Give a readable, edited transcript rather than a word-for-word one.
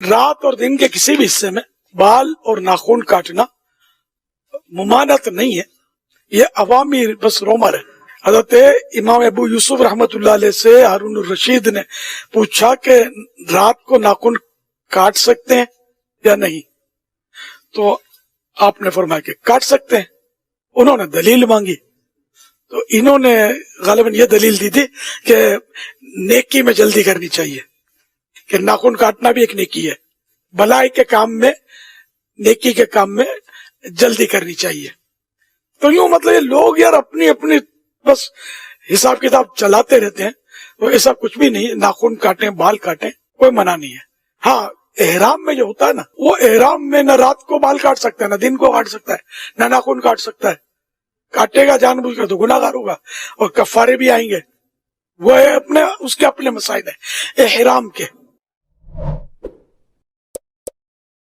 رات اور دن کے کسی بھی حصے میں بال اور ناخن کاٹنا ممانعت نہیں ہے، یہ عوامی بس رومر ہے۔ حضرت امام ابو یوسف رحمت اللہ علیہ سے ہارون الرشید نے پوچھا کہ رات کو ناخن کاٹ سکتے ہیں یا نہیں، تو آپ نے فرمایا کہ کاٹ سکتے ہیں۔ انہوں نے دلیل مانگی تو انہوں نے غالباً یہ دلیل دی تھی کہ نیکی میں جلدی کرنی چاہیے، کہ ناخن کاٹنا بھی ایک نیکی ہے، بھلائی کے کام میں، نیکی کے کام میں جلدی کرنی چاہیے۔ تو یوں مطلب یہ لوگ یار اپنی اپنی بس حساب کتاب چلاتے رہتے ہیں، تو ایسا کچھ بھی نہیں، ناخن کاٹیں بال کاٹیں کوئی منع نہیں ہے۔ ہاں احرام میں جو ہوتا ہے نا، وہ احرام میں نہ رات کو بال کاٹ سکتا ہے، نہ دن کو کاٹ سکتا ہے، نہ ناخن کاٹ سکتا ہے۔ کاٹے گا جان بوجھ کر تو گناہ گار ہوگا، اور کفارے بھی آئیں گے، وہ ہے اپنے اس کے اپنے مسائل ہیں احرام کے۔